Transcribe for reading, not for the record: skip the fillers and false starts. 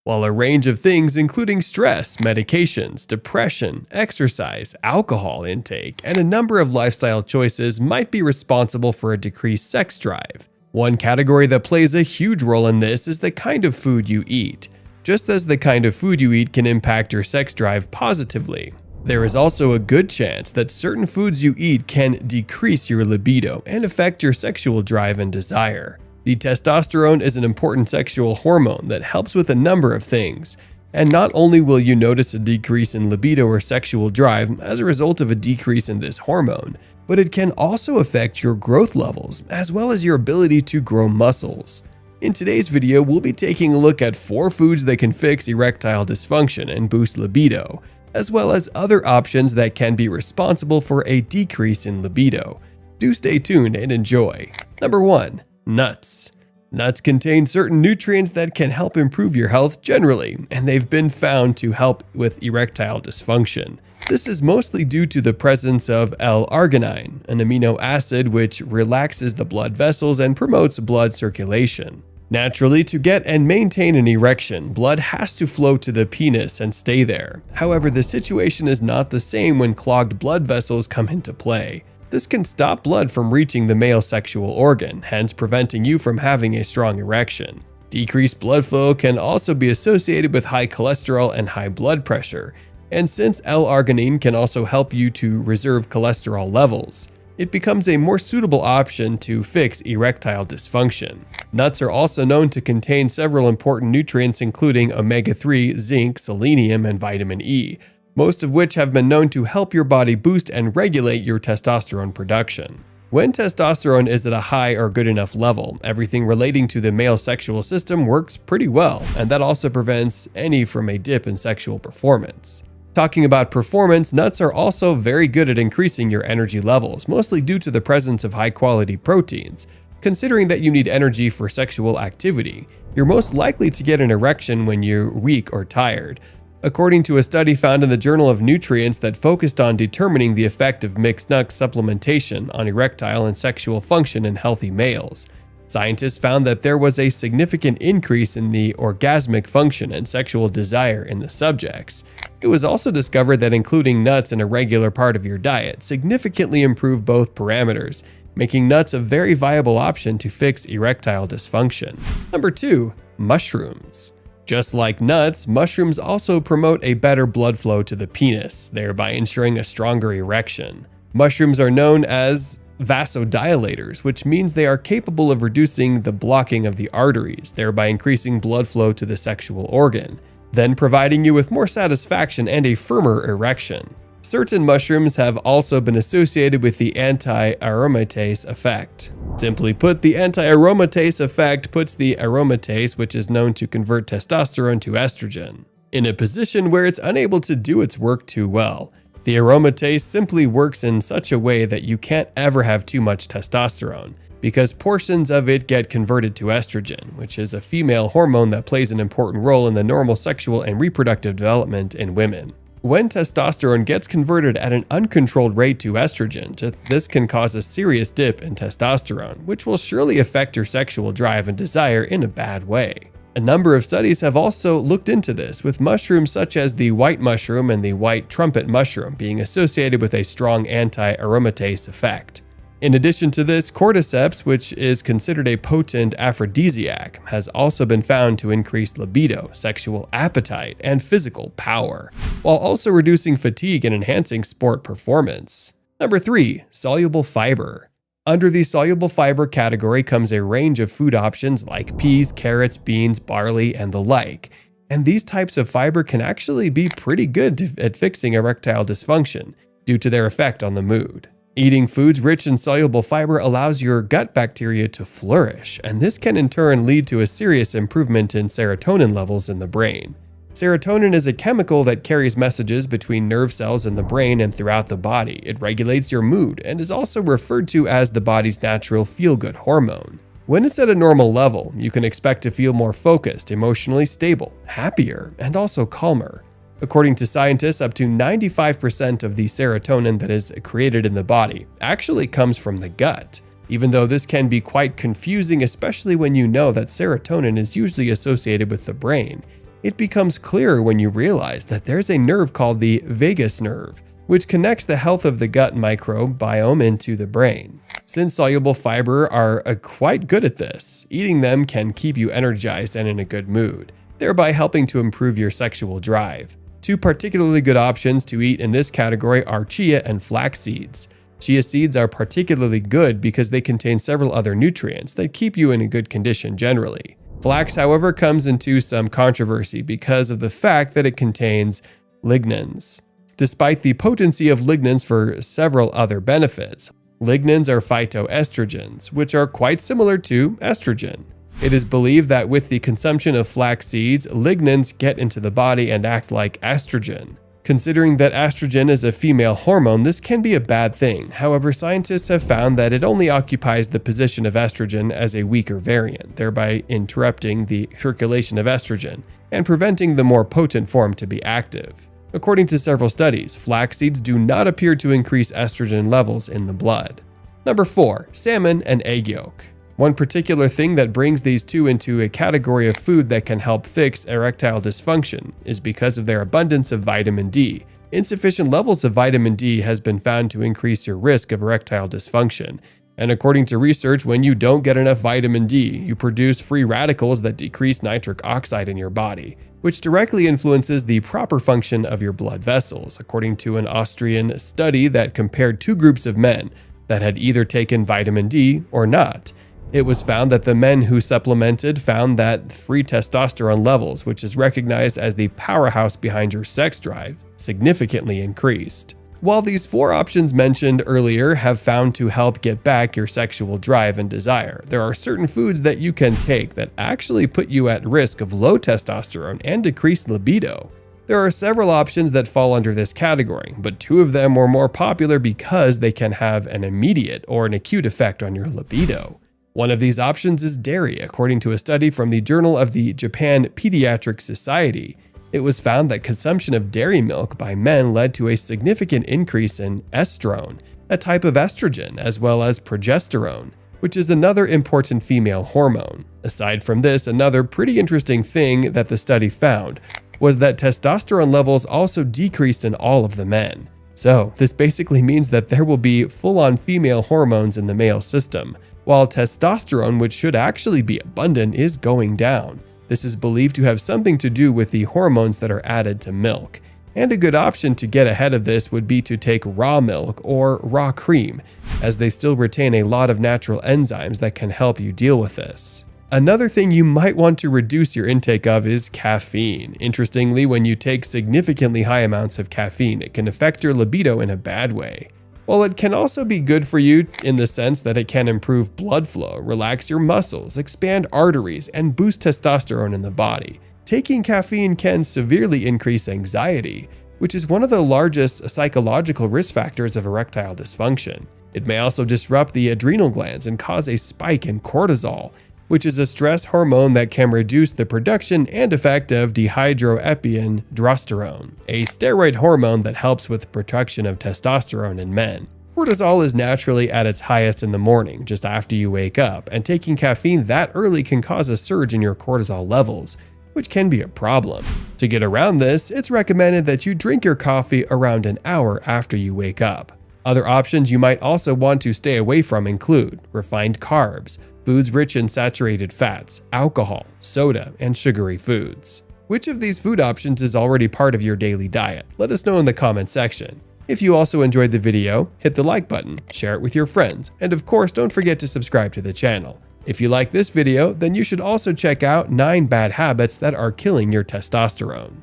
while a range of things including stress, medications, depression, exercise, alcohol intake, and a number of lifestyle choices might be responsible for a decreased sex drive. One category that plays a huge role in this is the kind of food you eat. Just as the kind of food you eat can impact your sex drive positively, there is also a good chance that certain foods you eat can decrease your libido and affect your sexual drive and desire. The testosterone is an important sexual hormone that helps with a number of things, and not only will you notice a decrease in libido or sexual drive as a result of a decrease in this hormone, but it can also affect your growth levels as well as your ability to grow muscles. In today's video, we'll be taking a look at 4 foods that can fix erectile dysfunction and boost libido, as well as other options that can be responsible for a decrease in libido. Do stay tuned and enjoy. Number 1. Nuts. Nuts contain certain nutrients that can help improve your health generally, and they've been found to help with erectile dysfunction. This is mostly due to the presence of L-arginine, an amino acid which relaxes the blood vessels and promotes blood circulation. Naturally, to get and maintain an erection, blood has to flow to the penis and stay there. However, the situation is not the same when clogged blood vessels come into play. This can stop blood from reaching the male sexual organ, hence preventing you from having a strong erection. Decreased blood flow can also be associated with high cholesterol and high blood pressure, and since L-arginine can also help you to reserve cholesterol levels, it becomes a more suitable option to fix erectile dysfunction. Nuts are also known to contain several important nutrients including omega-3, zinc, selenium, and vitamin E, most of which have been known to help your body boost and regulate your testosterone production. When testosterone is at a high or good enough level, everything relating to the male sexual system works pretty well, and that also prevents any from a dip in sexual performance. Talking about performance, nuts are also very good at increasing your energy levels, mostly due to the presence of high-quality proteins. Considering that you need energy for sexual activity, you're most likely to get an erection when you're weak or tired. According to a study found in the Journal of Nutrients that focused on determining the effect of mixed nut supplementation on erectile and sexual function in healthy males, scientists found that there was a significant increase in the orgasmic function and sexual desire in the subjects. It was also discovered that including nuts in a regular part of your diet significantly improved both parameters, making nuts a very viable option to fix erectile dysfunction. Number 2. Mushrooms. Just like nuts, mushrooms also promote a better blood flow to the penis, thereby ensuring a stronger erection. Mushrooms are known as vasodilators, which means they are capable of reducing the blocking of the arteries, thereby increasing blood flow to the sexual organ, then providing you with more satisfaction and a firmer erection. Certain mushrooms have also been associated with the anti-aromatase effect. Simply put, the anti-aromatase effect puts the aromatase, which is known to convert testosterone to estrogen, in a position where it's unable to do its work too well. The aromatase simply works in such a way that you can't ever have too much testosterone, because portions of it get converted to estrogen, which is a female hormone that plays an important role in the normal sexual and reproductive development in women. When testosterone gets converted at an uncontrolled rate to estrogen, this can cause a serious dip in testosterone, which will surely affect your sexual drive and desire in a bad way. A number of studies have also looked into this, with mushrooms such as the white mushroom and the white trumpet mushroom being associated with a strong anti-aromatase effect. In addition to this, cordyceps, which is considered a potent aphrodisiac, has also been found to increase libido, sexual appetite, and physical power, while also reducing fatigue and enhancing sport performance. Number 3. Soluble fiber. Under the soluble fiber category comes a range of food options like peas, carrots, beans, barley, and the like. And these types of fiber can actually be pretty good at fixing erectile dysfunction due to their effect on the mood. Eating foods rich in soluble fiber allows your gut bacteria to flourish, and this can in turn lead to a serious improvement in serotonin levels in the brain. Serotonin is a chemical that carries messages between nerve cells in the brain and throughout the body. It regulates your mood and is also referred to as the body's natural feel-good hormone. When it's at a normal level, you can expect to feel more focused, emotionally stable, happier, and also calmer. According to scientists, up to 95% of the serotonin that is created in the body actually comes from the gut. Even though this can be quite confusing, especially when you know that serotonin is usually associated with the brain, It becomes clearer when you realize that there's a nerve called the vagus nerve, which connects the health of the gut microbiome into the brain. Since soluble fiber are quite good at this, eating them can keep you energized and in a good mood, thereby helping to improve your sexual drive. Two particularly good options to eat in this category are chia and flax seeds. Chia seeds are particularly good because they contain several other nutrients that keep you in a good condition generally. Flax, however, comes into some controversy because of the fact that it contains lignans. Despite the potency of lignans for several other benefits, lignans are phytoestrogens, which are quite similar to estrogen. It is believed that with the consumption of flax seeds, lignans get into the body and act like estrogen. Considering that estrogen is a female hormone, this can be a bad thing. However, scientists have found that it only occupies the position of estrogen as a weaker variant, thereby interrupting the circulation of estrogen and preventing the more potent form to be active. According to several studies, flax seeds do not appear to increase estrogen levels in the blood. Number 4. Salmon and egg yolk. One particular thing that brings these two into a category of food that can help fix erectile dysfunction is because of their abundance of vitamin D. Insufficient levels of vitamin D has been found to increase your risk of erectile dysfunction. And according to research, when you don't get enough vitamin D, you produce free radicals that decrease nitric oxide in your body, which directly influences the proper function of your blood vessels, according to an Austrian study that compared two groups of men that had either taken vitamin D or not. It was found that the men who supplemented found that free testosterone levels, which is recognized as the powerhouse behind your sex drive, significantly increased. While these 4 options mentioned earlier have found to help get back your sexual drive and desire, there are certain foods that you can take that actually put you at risk of low testosterone and decreased libido. There are several options that fall under this category, but 2 of them were more popular because they can have an immediate or an acute effect on your libido. One of these options is dairy, according to a study from the Journal of the Japan Pediatric Society. It was found that consumption of dairy milk by men led to a significant increase in estrone, a type of estrogen, as well as progesterone, which is another important female hormone. Aside from this, another pretty interesting thing that the study found was that testosterone levels also decreased in all of the men. So, this basically means that there will be full-on female hormones in the male system, while testosterone, which should actually be abundant, is going down. This is believed to have something to do with the hormones that are added to milk. And a good option to get ahead of this would be to take raw milk or raw cream, as they still retain a lot of natural enzymes that can help you deal with this. Another thing you might want to reduce your intake of is caffeine. Interestingly, when you take significantly high amounts of caffeine, it can affect your libido in a bad way. While it can also be good for you in the sense that it can improve blood flow, relax your muscles, expand arteries, and boost testosterone in the body, taking caffeine can severely increase anxiety, which is one of the largest psychological risk factors of erectile dysfunction. It may also disrupt the adrenal glands and cause a spike in cortisol, which is a stress hormone that can reduce the production and effect of dihydroepiandrosterone, a steroid hormone that helps with the production of testosterone in men. Cortisol is naturally at its highest in the morning, just after you wake up, and taking caffeine that early can cause a surge in your cortisol levels, which can be a problem. To get around this, it's recommended that you drink your coffee around an hour after you wake up. Other options you might also want to stay away from include refined carbs, foods rich in saturated fats, alcohol, soda, and sugary foods. Which of these food options is already part of your daily diet? Let us know in the comment section. If you also enjoyed the video, hit the like button, share it with your friends, and of course don't forget to subscribe to the channel. If you like this video, then you should also check out 9 bad habits that are killing your testosterone.